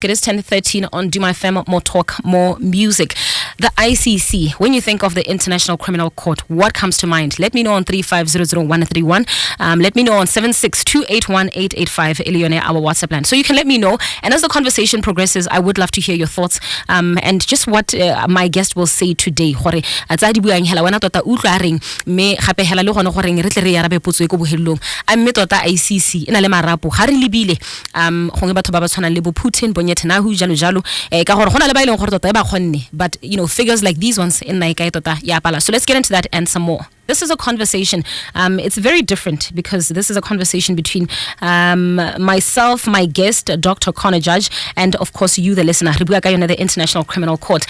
It is 10:13 on DUMA FM, more talk, more music. The ICC, when you think of the International Criminal Court, what comes to mind? Let me know on 3500131. Let me know on 762818885, Elione, our WhatsApp line. So you can let me know. And as the conversation progresses, I would love to hear your thoughts and just what my guest will say today. Me ICC ina le marapo ga re lebile gongwe batho ba ba tshwanang le Putin, Netanyahu, jalo jalo ka gore gona le ba ileng gore tota ba kgonne, but you know, figures like these ones in naika tota ya pala. So let's get into that and some more. This is a conversation. It's very different because this is a conversation between myself, my guest, Dr. Connor Judge, and of course you, the listener, the International Criminal Court.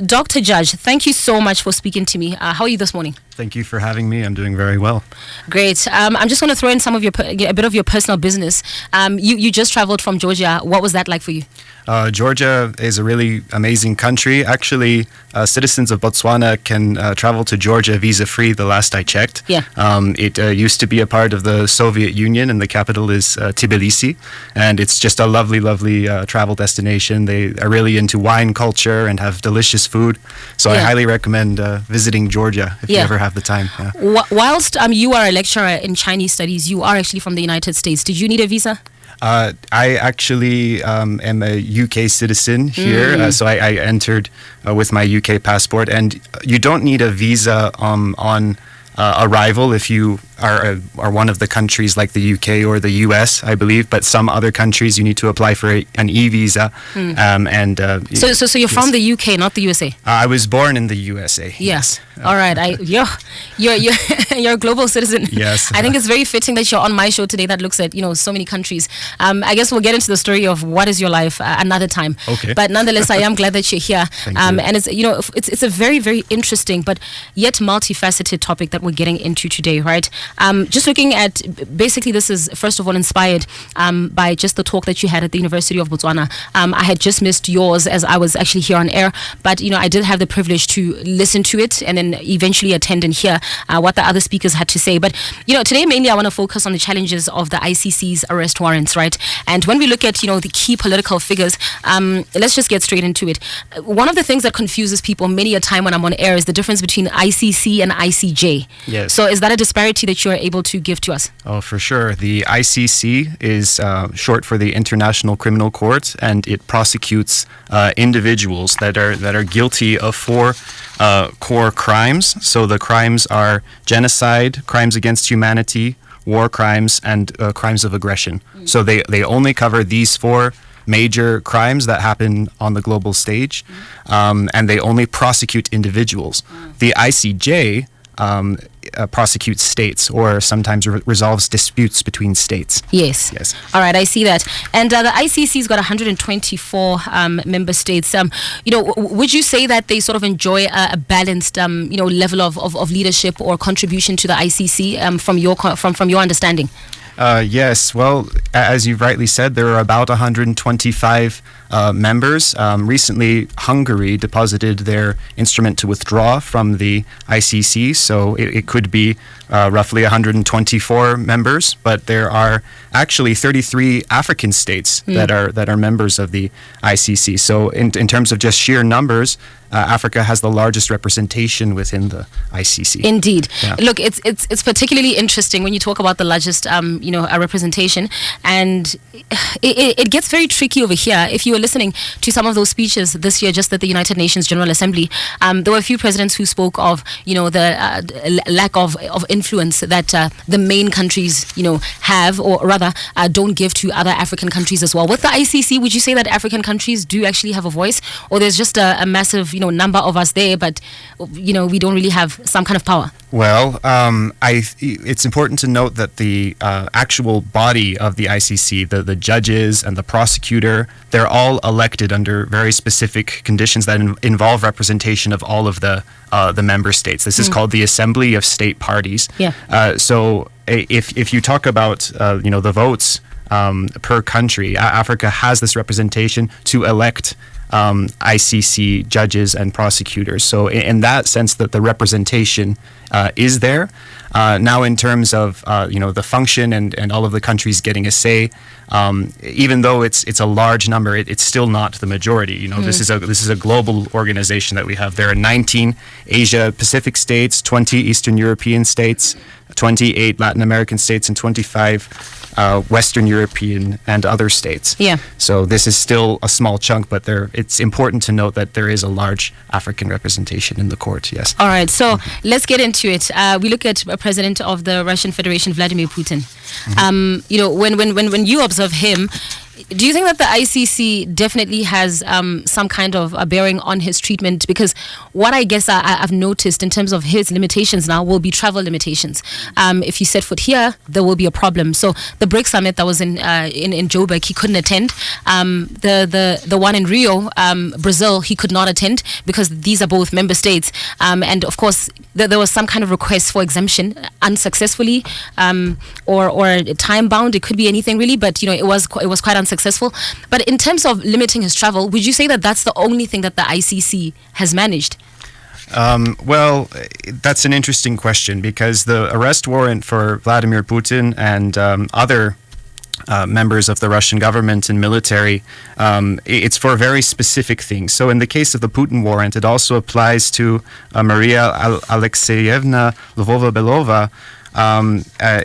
Dr. Judge, thank you so much for speaking to me. How are you this morning? Thank you for having me. I'm doing very well. Great. I'm just going to throw in some of a bit of your personal business. You just traveled from Georgia. What was that like for you? Georgia is a really amazing country. Actually, citizens of Botswana can travel to Georgia visa-free, the last I checked. Yeah. It used to be a part of the Soviet Union, and the capital is Tbilisi. And it's just a lovely, lovely travel destination. They are really into wine culture and have delicious food. So I highly recommend visiting Georgia if you ever have the time. Yeah. Whilst you are a lecturer in Chinese studies, you are actually from the United States. Did you need a visa? I actually am a UK citizen here, so I entered with my UK passport, and you don't need a visa on arrival if you are one of the countries like the UK or the US, I believe, but some other countries you need to apply for an e-visa. So you're from the UK, not the USA? I was born in the USA. Yes. All right. You're a global citizen. Yes. I think it's very fitting that you're on my show today that looks at, so many countries. I guess we'll get into the story of what is your life another time. Okay. But nonetheless, I am glad that you're here. Thank you. And it's a very, very interesting but yet multifaceted topic that we're getting into today, right? Just looking at, basically this is first of all inspired by just the talk that you had at the University of Botswana. I had just missed yours as I was actually here on air, but I did have the privilege to listen to it and then eventually attend and hear what the other speakers had to say. But today mainly I want to focus on the challenges of the ICC's arrest warrants, right? And when we look at the key political figures, let's just get straight into it. One of the things that confuses people many a time when I'm on air is the difference between ICC and ICJ. Yes. So is that a disparity that you're able to give to us? Oh, for sure. The ICC is short for the International Criminal Court, and it prosecutes individuals that are guilty of four core crimes. So the crimes are genocide, crimes against humanity, war crimes, and crimes of aggression. So they only cover these four major crimes that happen on the global stage, and they only prosecute individuals. The ICJ prosecutes states, or sometimes resolves disputes between states. Yes. All right, I see that. And the ICC's got 124 member states. Would you say that they sort of enjoy a balanced, level of leadership or contribution to the ICC from your understanding? Yes. Well, as you rightly said, there are about 125 members. Recently, Hungary deposited their instrument to withdraw from the ICC, so it could be roughly 124 members. But there are actually 33 African states that are members of the ICC. So in terms of just sheer numbers, Africa has the largest representation within the ICC. Indeed. Yeah. Look, it's particularly interesting when you talk about the largest, representation, and it gets very tricky over here. If you were listening to some of those speeches this year, just at the United Nations General Assembly, there were a few presidents who spoke of, the lack of influence that the main countries, have, or rather don't give to other African countries as well. With the ICC, would you say that African countries do actually have a voice, or there's just a massive, number of us there, but we don't really have some kind of power? Well, it's important to note that the actual body of the ICC, the judges and the prosecutor, they're all elected under very specific conditions that involve representation of all of the member states. This is called the Assembly of State Parties. Yeah. So if you talk about the votes per country, Africa has this representation to elect ICC judges and prosecutors. So in that sense, that the representation is there. Now, in terms of the function and all of the countries getting a say, even though it's a large number, it's still not the majority. This is a global organization that we have. There are 19 Asia Pacific states, 20 Eastern European states, 28 Latin American states, and 25 Western European and other states. Yeah. So this is still a small chunk, but it's important to note that there is a large African representation in the court. Yes. All right. So let's get into it. We look at President of the Russian Federation, Vladimir Putin. When you observe him, do you think that the ICC definitely has some kind of a bearing on his treatment? Because what I guess I've noticed in terms of his limitations now will be travel limitations. If you set foot here, there will be a problem. So the BRICS summit that was in Joburg, he couldn't attend. The one in Rio, Brazil, he could not attend because these are both member states. And of course, there was some kind of request for exemption unsuccessfully, or time bound. It could be anything really, but it was quite unsuccessful. But in terms of limiting his travel, would you say that that's the only thing that the ICC has managed? Well, that's an interesting question, because the arrest warrant for Vladimir Putin and other members of the Russian government and military, it's for very specific things. So in the case of the Putin warrant, it also applies to Maria Alexeyevna Lvova-Belova,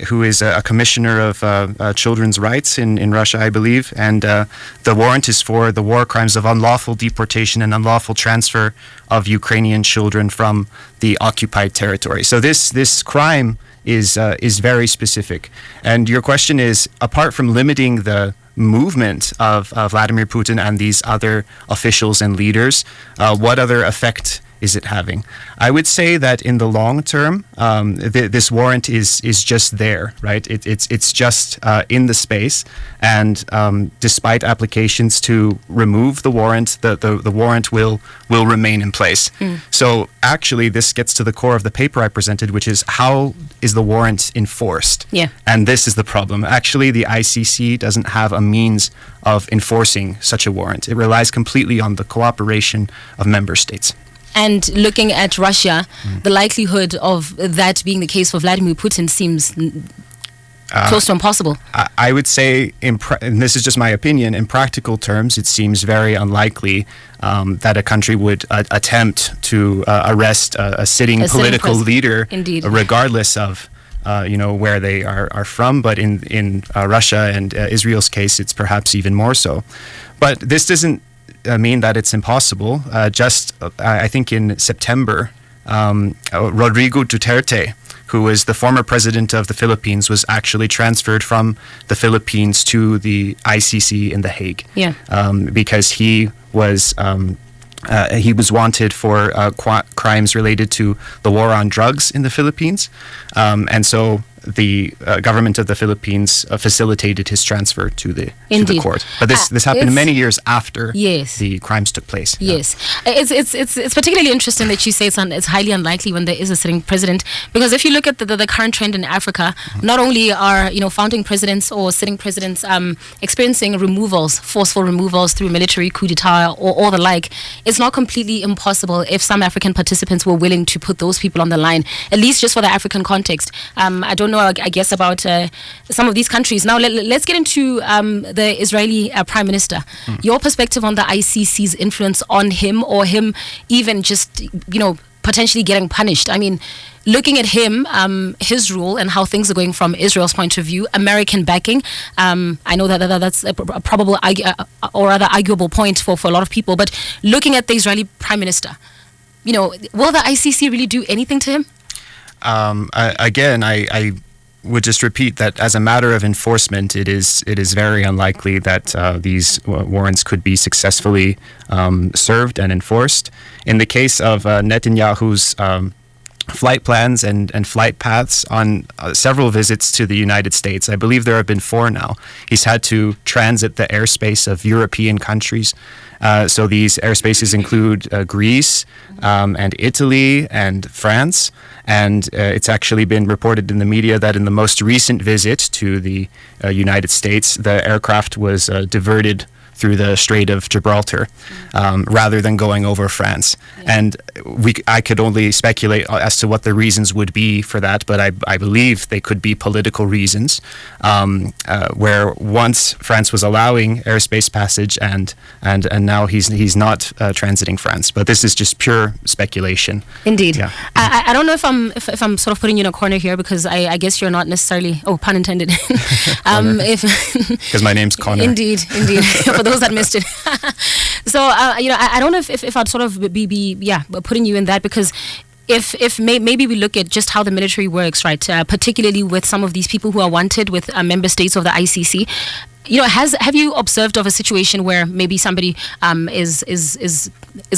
who is a commissioner of children's rights in Russia, I believe. And the warrant is for the war crimes of unlawful deportation and unlawful transfer of Ukrainian children from the occupied territory. So this crime is very specific. And your question is, apart from limiting the movement of Vladimir Putin and these other officials and leaders, what other effect is it having? I would say that in the long term, this warrant is just there, right? It's just in the space, and despite applications to remove the warrant, the warrant will remain in place. So actually, this gets to the core of the paper I presented, which is, how is the warrant enforced? Yeah. And this is the problem. Actually, the ICC doesn't have a means of enforcing such a warrant. It relies completely on the cooperation of member states. And looking at Russia, the likelihood of that being the case for Vladimir Putin seems close to impossible. I would say, and this is just my opinion, in practical terms, it seems very unlikely that a country would attempt to arrest a sitting political leader, indeed, regardless of where they are from. But in Russia and Israel's case, it's perhaps even more so. But this doesn't mean that it's impossible. I think in September, Rodrigo Duterte, who was the former president of the Philippines, was actually transferred from the Philippines to the ICC in The Hague. Yeah. Because he was wanted for crimes related to the war on drugs in the Philippines, and so the government of the Philippines facilitated his transfer to the court. But this happened many years after the crimes took place. Yes, it's particularly interesting that you say it's highly unlikely when there is a sitting president, because if you look at the current trend in Africa, not only are founding presidents or sitting presidents experiencing forceful removals through military coup d'etat or the like, it's not completely impossible if some African participants were willing to put those people on the line, at least just for the African context. I don't know, I guess, about some of these countries. Now, let's get into the Israeli Prime Minister. Your perspective on the ICC's influence on him, or him even just, potentially getting punished. I mean, looking at him, his rule and how things are going from Israel's point of view, American backing, I know that's a probable or rather arguable point for a lot of people, but looking at the Israeli Prime Minister, will the ICC really do anything to him? I would just repeat that as a matter of enforcement, it is very unlikely that these warrants could be successfully served and enforced. In the case of Netanyahu's flight plans and flight paths on several visits to the United States, I believe there have been 4 now, he's had to transit the airspace of European countries. So these airspaces include Greece and Italy and France. And it's actually been reported in the media that in the most recent visit to the United States, the aircraft was diverted through the Strait of Gibraltar, rather than going over France. And I could only speculate as to what the reasons would be for that, but I believe they could be political reasons, where once France was allowing airspace passage, and now he's not transiting France. But this is just pure speculation. Indeed. Yeah. I don't know if I'm sort of putting you in a corner here, because I guess you're not necessarily, pun intended, because my name's Connor. Indeed. For those that missed it. So I don't know if I'd sort of be putting you in that, because if maybe we look at just how the military works, right? Particularly with some of these people who are wanted with member states of the ICC. Have you observed of a situation where maybe somebody is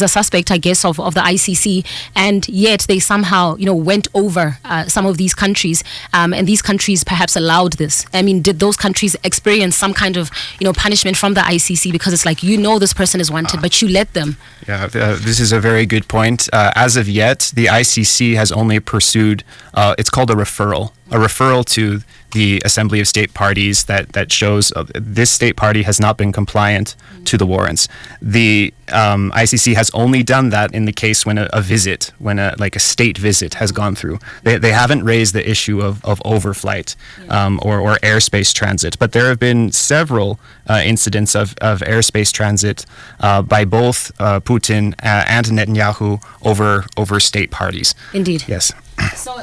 a suspect, I guess, of the ICC, and yet they somehow went over some of these countries, and these countries perhaps allowed this? I mean, did those countries experience some kind of punishment from the ICC, because it's like this person is wanted, but you let them? Yeah, this is a very good point. As of yet, the ICC has only pursued it's called a referral to the Assembly of State Parties that shows this state party has not been compliant to the warrants. The ICC has only done that in the case when a visit, when a state visit has gone through. They haven't raised the issue of overflight or airspace transit, but there have been several incidents of airspace transit by both Putin and Netanyahu over state parties. Indeed. Yes. So,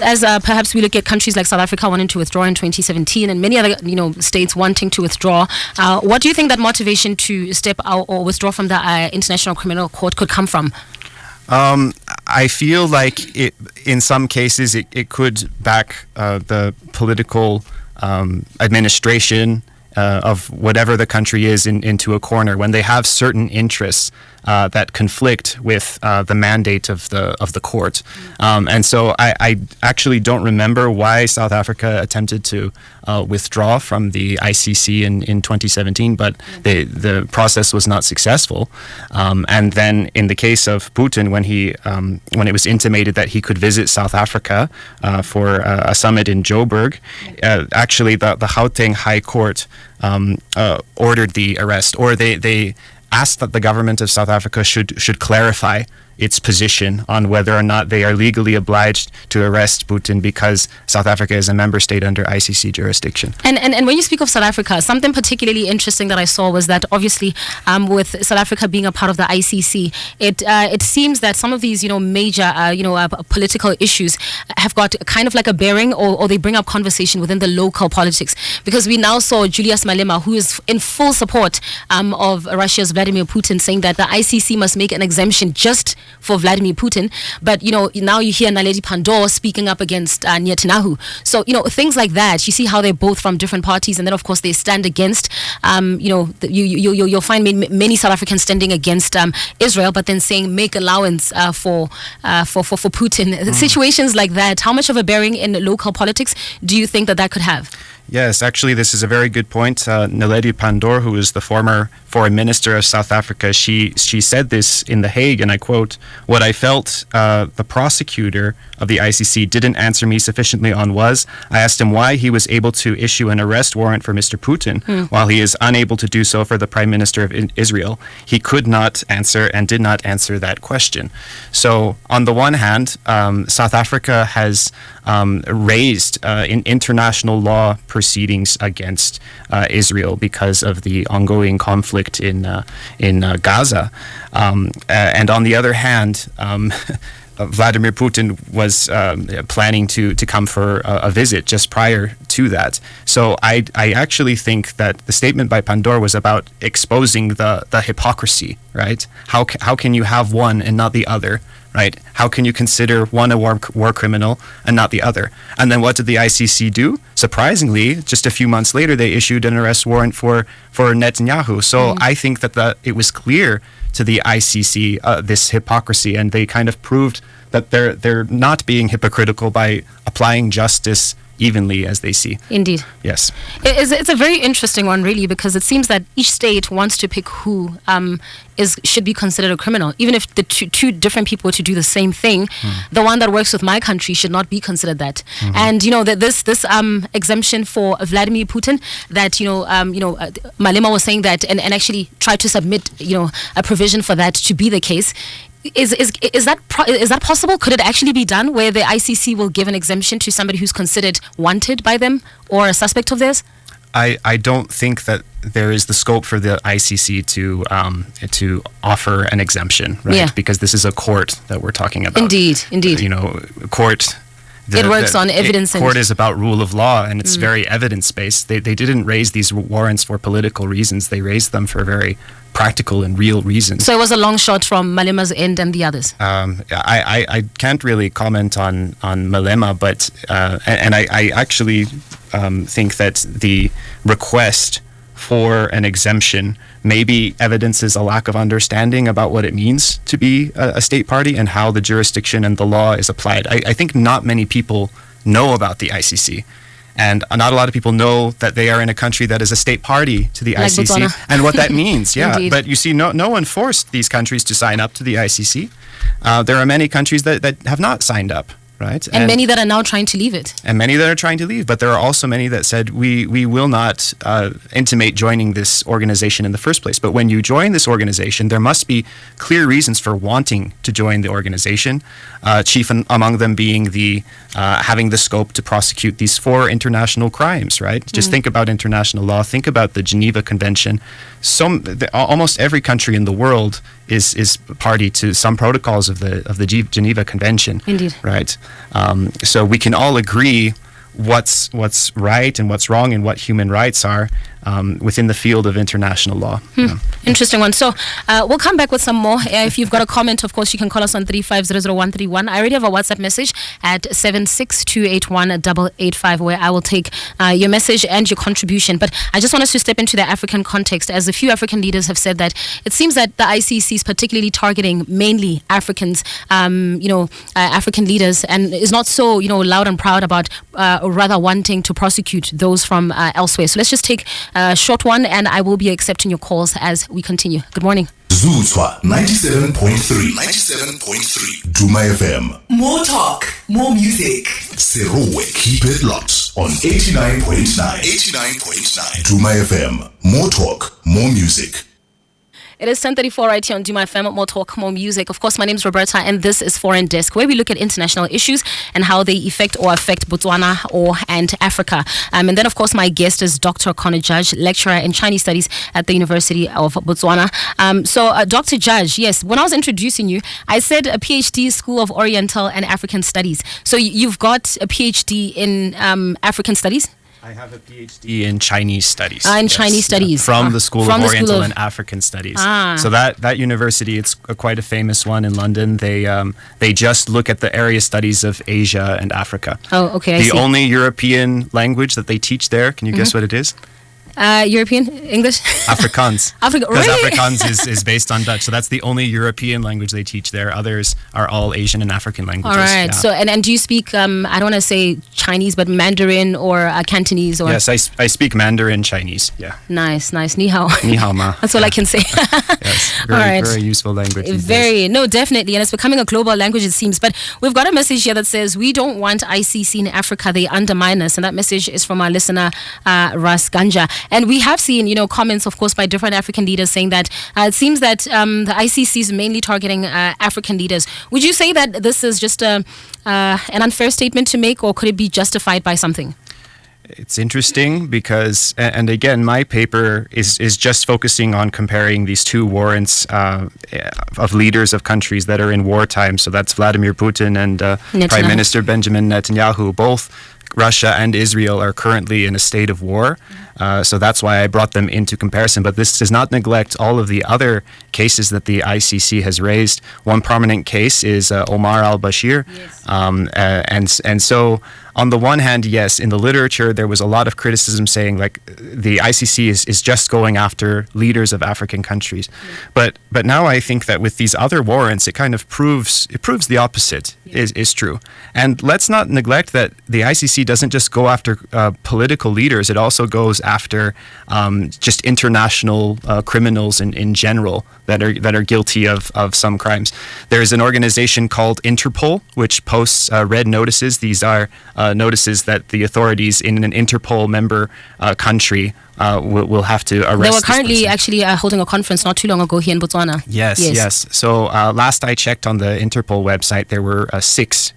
as perhaps we look at countries like South Africa wanting to withdraw in 2017, and many other states wanting to withdraw, what do you think that motivation to step out or withdraw from the International Criminal Court could come from? I feel like in some cases it could back the political administration of whatever the country is into a corner when they have certain interests that conflict with the mandate of the court. And so I actually don't remember why South Africa attempted to withdraw from the ICC in 2017, but the process was not successful. And then in the case of Putin, when it was intimated that he could visit South Africa for a summit in Joburg, actually the Gauteng High Court ordered the arrest, or they asked that the government of South Africa should clarify its position on whether or not they are legally obliged to arrest Putin because South Africa is a member state under ICC jurisdiction. And when you speak of South Africa, something particularly interesting that I saw was that obviously with South Africa being a part of the ICC, it seems that some of these major political issues have got kind of like a bearing, or they bring up conversation within the local politics, because we now saw Julius Malema, who is in full support of Russia's Vladimir Putin, saying that the ICC must make an exemption just for Vladimir Putin. But now you hear Naledi Pandor speaking up against Netanyahu. So things like that, you see how they're both from different parties, and then of course they stand against you'll find many South Africans standing against Israel, but then saying make allowance for Putin. Situations like that, how much of a bearing in local politics do you think that could have? Yes, actually, this is a very good point. Naledi Pandor, who is the former foreign minister of South Africa, she said this in The Hague, and I quote, "What I felt the prosecutor of the ICC didn't answer me sufficiently on was, I asked him why he was able to issue an arrest warrant for Mr. Putin while he is unable to do so for the Prime Minister of Israel. He could not answer and did not answer that question." So, on the one hand, South Africa has raised in international law proceedings against Israel because of the ongoing conflict in Gaza, and on the other hand, Vladimir Putin was planning to come for a visit just prior to that. So I actually think that the statement by Pandor was about exposing the hypocrisy, right? How can you have one and not the other? Right? How can you consider one a war criminal and not the other? And then what did the ICC do? Surprisingly, just a few months later, they issued an arrest warrant for Netanyahu. So I think that it was clear to the ICC this hypocrisy, and they kind of proved that they're not being hypocritical by applying justice evenly as they see. Indeed. Yes. It's a very interesting one, really, because it seems that each state wants to pick who should be considered a criminal. Even if the two different people were to do the same thing, the one that works with my country should not be considered that. And this exemption for Vladimir Putin, that Malema was saying that, and actually tried to submit a provision for that to be the case. Is that possible? Could it actually be done where the ICC will give an exemption to somebody who's considered wanted by them or a suspect of theirs? I don't think that there is the scope for the ICC to offer an exemption, right? Yeah. Because this is a court that we're talking about. Indeed. Court. It works on evidence. Court is about rule of law, and it's very evidence-based. They didn't raise these warrants for political reasons. They raised them for very practical and real reasons. So it was a long shot from Malema's end and the others. I can't really comment on Malema, but I actually think that the request for an exemption maybe evidences a lack of understanding about what it means to be a state party and how the jurisdiction and the law is applied. I think not many people know about the ICC. And not a lot of people know that they are in a country that is a state party to the Like ICC Botswana. and what that means. Yeah, Indeed. but you see, no one forced these countries to sign up to the ICC. There are many countries that have not signed up, right? And many that are now trying to leave it. And many that are trying to leave, but there are also many that said we will not intimate joining this organization in the first place. But when you join this organization, there must be clear reasons for wanting to join the organization. Chief among them being the having the scope to prosecute these 4 international crimes. Right? Just think about international law. Think about the Geneva Convention. Almost every country in the world is party to some protocols of the Geneva Convention. Indeed. Right. So we can all agree what's right and what's wrong and what human rights are within the field of international law. Yeah. Interesting one. So we'll come back with some more. If you've got a comment, of course, you can call us on 3500131. I already have a WhatsApp message at 762818885 where I will take your message and your contribution. But I just want us to step into the African context, as a few African leaders have said that it seems that the ICC is particularly targeting mainly Africans, African leaders, and is not so, loud and proud about rather wanting to prosecute those from elsewhere. So let's just take a short one, and I will be accepting your calls as we continue. Good morning. Zutswa 97.3 Duma FM. More talk, more music. Serowe, keep it locked on 89.9 Duma FM. More talk, more music. It is 10:34 right here on DUMA FM. More talk, more music. Of course, my name is Roberta, and this is Foreign Desk, where we look at international issues and how they affect Botswana and Africa. And then, of course, my guest is Dr. Connor Judge, lecturer in Chinese Studies at the University of Botswana. Dr. Judge, yes, when I was introducing you, I said a PhD, School of Oriental and African Studies. So you've got a PhD in African Studies? I have a PhD in Chinese Studies. Chinese Studies. From the School of Oriental and African Studies. So that university, it's quite a famous one in London. They just look at the area studies of Asia and Africa. Oh, okay, The only European language that they teach there, can you guess what it is? European? English? Afrikaans. Because really? Afrikaans is based on Dutch. So that's the only European language they teach there. Others are all Asian and African languages. All right. Yeah. So, and do you speak, I don't want to say Chinese, but Mandarin or Cantonese? Or? Yes, I speak Mandarin Chinese. Yeah. Nice. Ni hao. Ni hao ma. That's all I can say. Yes. Very useful language. No, definitely. And it's becoming a global language, it seems. But we've got a message here that says, we don't want ICC in Africa. They undermine us. And that message is from our listener, Ras Ganja. And we have seen, comments, of course, by different African leaders saying that it seems that the ICC is mainly targeting African leaders. Would you say that this is just an unfair statement to make, or could it be justified by something? It's interesting because, and again, my paper is just focusing on comparing these 2 warrants of leaders of countries that are in wartime. So that's Vladimir Putin and Prime Minister Benjamin Netanyahu. Both Russia and Israel are currently in a state of war. So that's why I brought them into comparison. But this does not neglect all of the other cases that the ICC has raised. One prominent case is Omar al-Bashir. Yes. And so on the one hand, yes, in the literature there was a lot of criticism saying like the ICC is just going after leaders of African countries, but now I think that with these other warrants, it kind of proves the opposite is true. And let's not neglect that the ICC doesn't just go after political leaders; it also goes after just international criminals in general that are guilty of some crimes. There is an organization called Interpol, which posts red notices. These are notices that the authorities in an Interpol member country will have to arrest. They were currently actually holding a conference not too long ago here in Botswana. Yes. So last I checked on the Interpol website, there were 6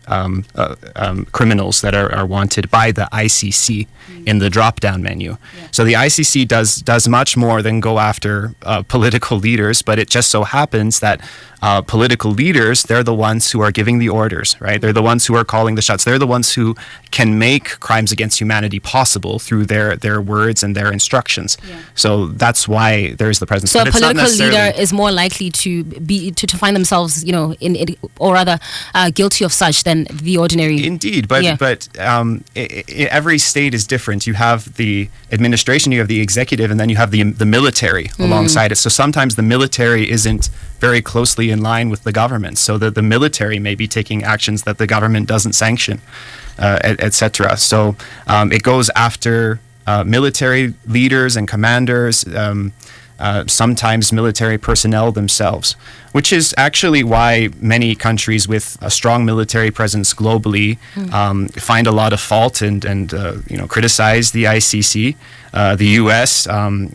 criminals that are wanted by the ICC in the drop-down menu. So the ICC does much more than go after political leaders, but it just so happens that political leaders, they're the ones who are giving the orders, right? They're the ones who are calling the shots. They're the ones who can make crimes against humanity possible through their words and their instructions. So that's why there is the presence. So but a political leader is more likely to be to find themselves, in or rather guilty of such than the ordinary. Indeed, but every state is different. You have the administration, you have the executive, and then you have the military alongside it. So sometimes the military isn't very closely in line with the government, so that the military may be taking actions that the government doesn't sanction, etc. So it goes after military leaders and commanders, sometimes military personnel themselves, which is actually why many countries with a strong military presence globally find a lot of fault and criticize the ICC. The U.S.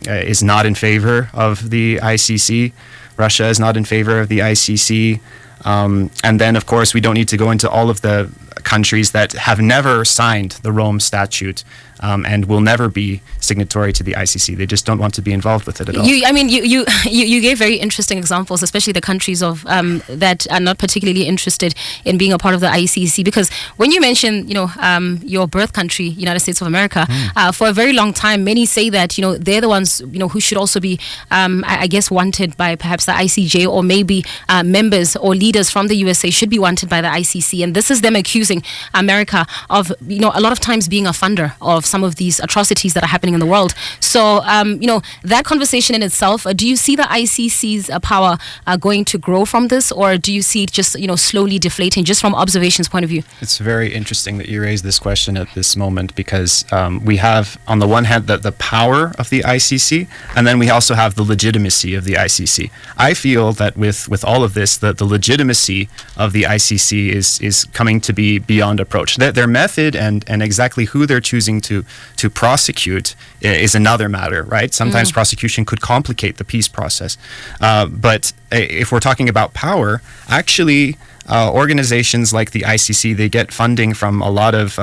Is not in favor of the ICC. Russia is not in favor of the ICC. And then, of course, we don't need to go into all of the countries that have never signed the Rome Statute and will never be signatory to the ICC. They just don't want to be involved with it at all. You gave very interesting examples, especially the countries of that are not particularly interested in being a part of the ICC. Because when you mention, your birth country, United States of America, for a very long time, many say that they're the ones who should also be, I guess, wanted by perhaps the ICJ, or maybe members or leaders from the USA should be wanted by the ICC. And this is them accusing America of, a lot of times being a funder of some of these atrocities that are happening in the world. So, that conversation in itself, do you see the ICC's power going to grow from this, or do you see it just, slowly deflating, just from observation's point of view? It's very interesting that you raise this question at this moment, because we have, on the one hand, the power of the ICC, and then we also have the legitimacy of the ICC. I feel that with all of this, that the legitimacy of the ICC is coming to be beyond approach. Their method and exactly who they're choosing to prosecute is another matter, right? Sometimes prosecution could complicate the peace process. But if we're talking about power, actually, organizations like the ICC, they get funding from a lot of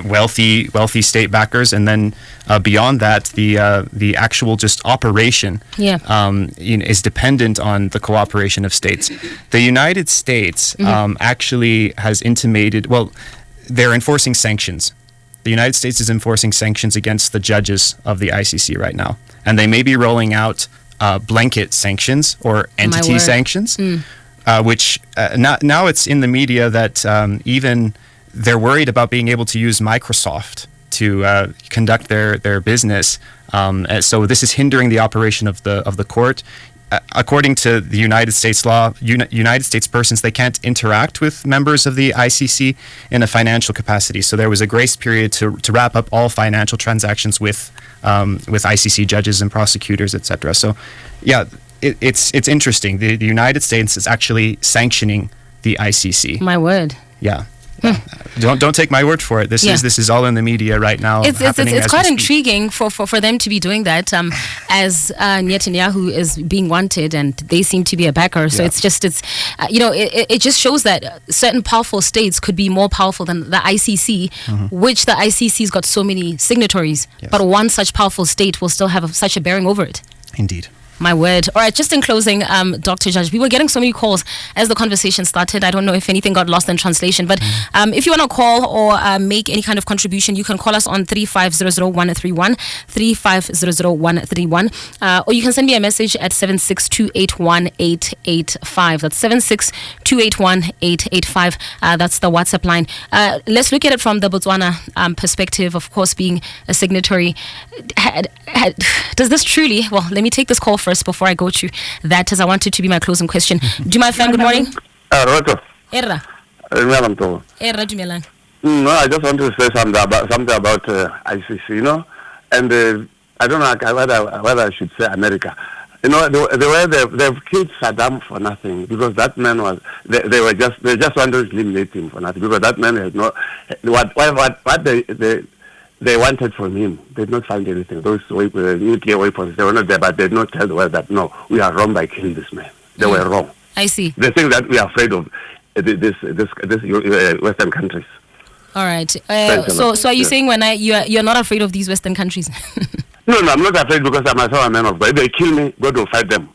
wealthy state backers, and then beyond that, the actual just operation is dependent on the cooperation of states. The United States actually has intimated, they're enforcing sanctions. The United States is enforcing sanctions against the judges of the ICC right now, and they may be rolling out blanket sanctions or entity sanctions, which now it's in the media that even they're worried about being able to use Microsoft to conduct their business. So this is hindering the operation of the court. According to the United States law, United States persons, they can't interact with members of the ICC in a financial capacity. So there was a grace period to wrap up all financial transactions with ICC judges and prosecutors, etc. So, it's interesting. The United States is actually sanctioning the ICC. My word. Yeah. Don't take my word for it. This is all in the media right now. It's quite intriguing for them to be doing that, as Netanyahu is being wanted, and they seem to be a backer. So it just shows that certain powerful states could be more powerful than the ICC, which the ICC's got so many signatories. Yes. But one such powerful state will still have such a bearing over it. Indeed. My word. All right, just in closing, Dr. Judge, we were getting so many calls as the conversation started. I don't know if anything got lost in translation, but if you want to call or make any kind of contribution, you can call us on 3500131, 3500131, or you can send me a message at 762818885. That's 762818885. That's the WhatsApp line. Let's look at it from the Botswana perspective, of course, being a signatory. Does this truly, well, let me take this call first before I go to that, as I want it to be my closing question. DUMA FM, good morning. Roto. Erra. Dumelang. No, I just want to say something about ICC, you know, and I don't know whether I should say America. You know, the way they've killed Saddam for nothing, because that man was they just want to eliminate him for nothing, because that man has no what they wanted from him. They did not find anything. Those nuclear weapons, they were not there, but they did not tell the world that, no, we are wrong by killing this man. They were wrong. I see. They think that we are afraid of this Western countries. All right. So are you saying you're not afraid of these Western countries? No, I'm not afraid, because I'm myself a man of God. If they kill me, God will fight them.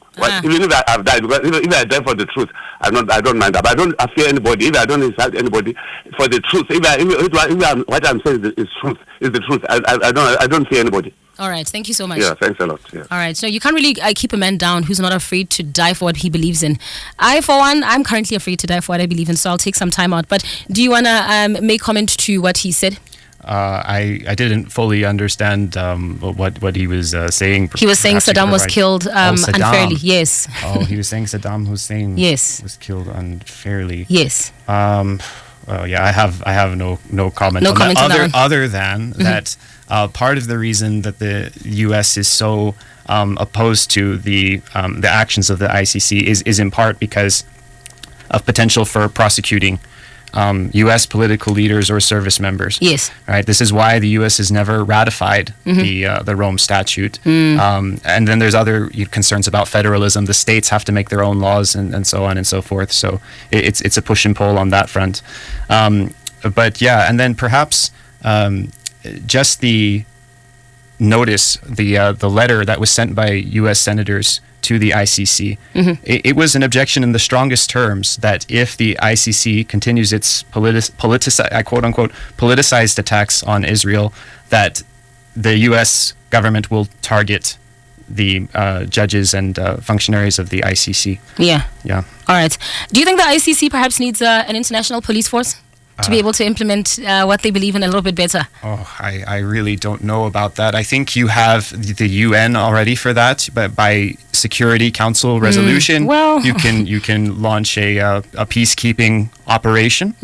Even if I've died, because if I die for the truth, I don't mind that. But I fear anybody. If I don't insult anybody for the truth, if what I'm saying is truth, is the truth. I don't fear anybody. All right, thank you so much. Yeah, thanks a lot. Yeah. All right, so you can't really keep a man down who's not afraid to die for what he believes in. I, for one, I'm currently afraid to die for what I believe in, so I'll take some time out. But do you want to make comment to what he said? I didn't fully understand what he was saying. He was saying Saddam was killed unfairly. Yes. Oh, he was saying Saddam Hussein was killed unfairly. Yes. Yeah, I have no comment on that, other than that part of the reason that the U.S. is so opposed to the actions of the ICC is in part because of potential for prosecuting U.S. political leaders or service members. Yes. Right. This is why the U.S. has never ratified the Rome Statute. And then there's other concerns about federalism. The states have to make their own laws and so on and so forth. So it's a push and pull on that front. But yeah, and then perhaps just the notice, the letter that was sent by U.S. senators to the ICC. It was an objection in the strongest terms that if the ICC continues its politicized attacks on Israel, that the U.S. government will target the judges and functionaries of the ICC. Yeah. Yeah. All right. Do you think the ICC perhaps needs an international police force to be able to implement what they believe in a little bit better? Oh, I really don't know about that. I think you have the UN already for that, but by Security Council resolution, you can launch a peacekeeping operation.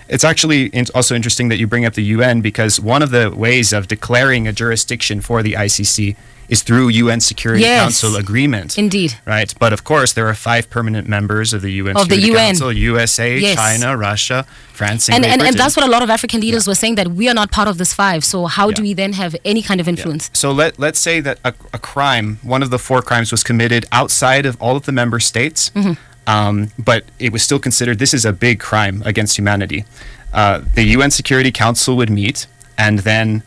It's actually also interesting that you bring up the UN, because one of the ways of declaring a jurisdiction for the ICC is through UN Security Council agreement. Indeed. Right. But of course, there are 5 permanent members of the UN Security Council: USA, China, Russia, France, and that's what a lot of African leaders were saying, that we are not part of this 5. So how do we then have any kind of influence? So let's say that a crime, one of the 4 crimes, was committed outside of all of the member states, but it was still considered this is a big crime against humanity. The UN Security Council would meet, and then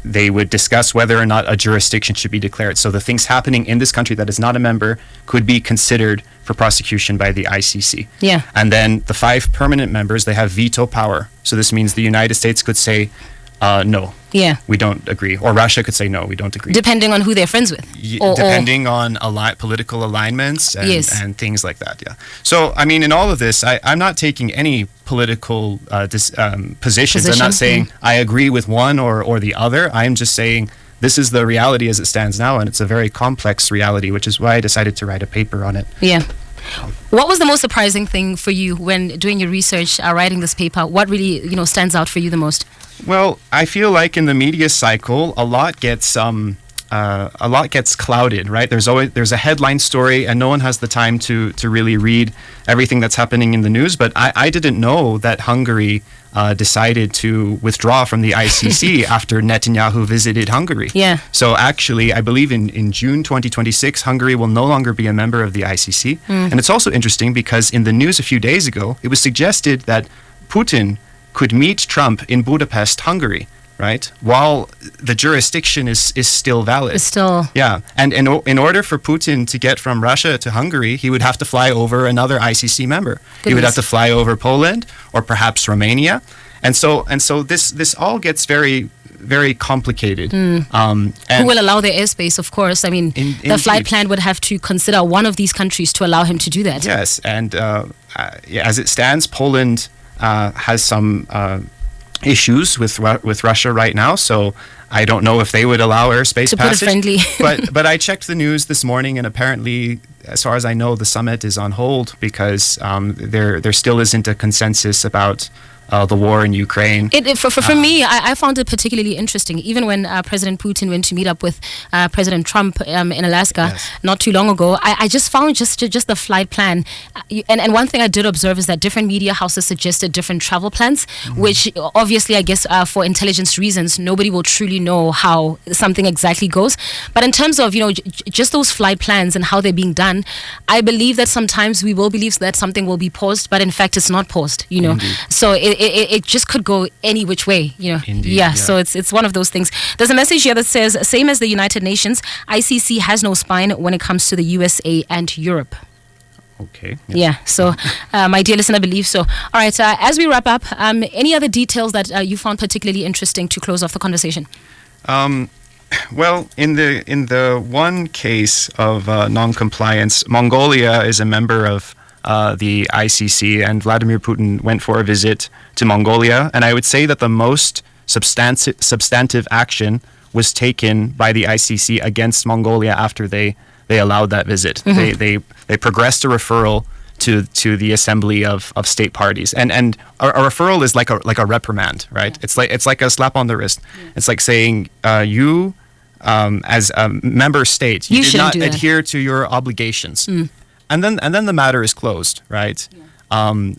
they would discuss whether or not a jurisdiction should be declared. So the things happening in this country that is not a member could be considered for prosecution by the ICC. Yeah. And then the 5 permanent members, they have veto power. So this means the United States could say, no, we don't agree. Or Russia could say, no, we don't agree. Depending on who they're friends with. Depending on political alignments and things like that, So, I mean, in all of this, I'm not taking any political positions. I'm not saying I agree with one or the other. I'm just saying this is the reality as it stands now, and it's a very complex reality, which is why I decided to write a paper on it. Yeah. What was the most surprising thing for you when doing your research, writing this paper? What really, stands out for you the most? Well, I feel like in the media cycle, a lot gets clouded, right? There's a headline story, and no one has the time to really read everything that's happening in the news. But I didn't know that Hungary decided to withdraw from the ICC after Netanyahu visited Hungary. Yeah. So actually, I believe in June 2026, Hungary will no longer be a member of the ICC. And it's also interesting because in the news a few days ago, it was suggested that Putin could meet Trump in Budapest, Hungary. right? While the jurisdiction is still valid. It's still... Yeah, and in order for Putin to get from Russia to Hungary, he would have to fly over another ICC member. Goodness. He would have to fly over Poland or perhaps Romania, and so this all gets very, very complicated. Who will allow their airspace, of course. I mean, the flight plan would have to consider one of these countries to allow him to do that. Yes, and as it stands, Poland has some issues with Russia right now, so I don't know if they would allow airspace to passage. Put it friendly. but I checked the news this morning, and apparently, as far as I know, the summit is on hold because there still isn't a consensus about the war in Ukraine. For me, I found it particularly interesting. Even when President Putin went to meet up with President Trump in Alaska not too long ago, I just found just the flight plan. And one thing I did observe is that different media houses suggested different travel plans, which obviously, I guess, for intelligence reasons, nobody will truly know how something exactly goes. But in terms of, just those flight plans and how they're being done, I believe that sometimes we will believe that something will be paused, but in fact, it's not paused, So it just could go any which way, Indeed, yeah. So it's one of those things. There's a message here that says, same as the United Nations, ICC has no spine when it comes to the USA and Europe. Okay. Yeah. So, my dear listener, I believe so. All right. As we wrap up, any other details that you found particularly interesting to close off the conversation? Well, in the one case of non-compliance, Mongolia is a member of the ICC, and Vladimir Putin went for a visit to Mongolia, and I would say that the most substantive action was taken by the ICC against Mongolia after they allowed that visit. They progressed a referral to the Assembly of State Parties, and a referral is like a reprimand, right? Yeah. It's like a slap on the wrist. Yeah. It's like saying you as a member state, you did not adhere to your obligations. And then the matter is closed, right? Yeah.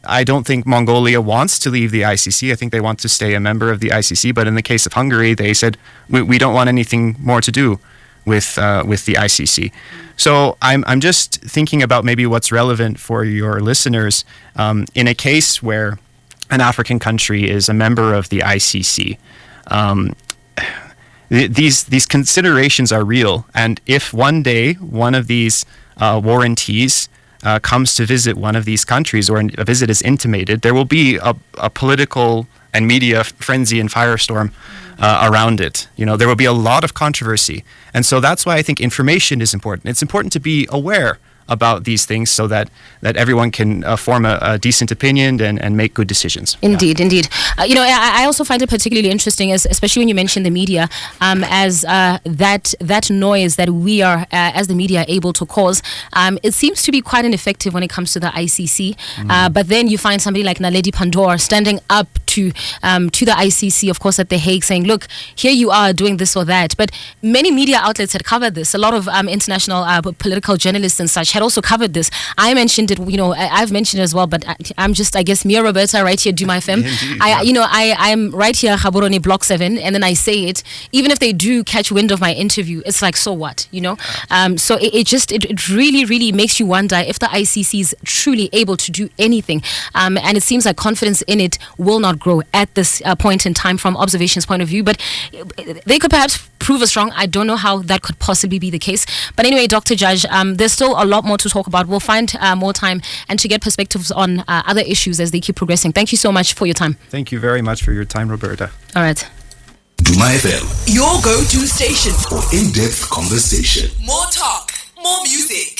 I don't think Mongolia wants to leave the ICC. I think they want to stay a member of the ICC. But in the case of Hungary, they said we don't want anything more to do with the ICC. So I'm just thinking about maybe what's relevant for your listeners in a case where an African country is a member of the ICC. These considerations are real, and if one day one of these warrantees comes to visit one of these countries, or a visit is intimated, there will be a political and media frenzy and firestorm around it. There will be a lot of controversy. And so that's why I think information is important. It's important to be aware about these things so that everyone can form a decent opinion and make good decisions. Indeed. I also find it particularly interesting, especially when you mention the media, as that noise that we are, as the media, able to cause. It seems to be quite ineffective when it comes to the ICC. But then you find somebody like Naledi Pandor standing up to the ICC, of course, at The Hague, saying, look, here you are doing this or that. But many media outlets had covered this. A lot of international political journalists and such had also covered this. I mentioned it, I've mentioned it as well, but I'm just, I guess, Mia Roberta right here, DUMA FM. Indeed, I'm right here, Gaborone Block 7, and then I say it. Even if they do catch wind of my interview, it's like, so what, So it really, really makes you wonder if the ICC is truly able to do anything. And it seems like confidence in it will not grow at this point in time from observation's point of view, but they could perhaps prove us wrong. I don't know how that could possibly be the case. But anyway, Dr. Judge, there's still a lot more to talk about. We'll find more time and to get perspectives on other issues as they keep progressing. Thank you so much for your time. Thank you very much for your time, Roberta. All right. DUMA FM, your go-to station for in-depth conversation. More talk, more music.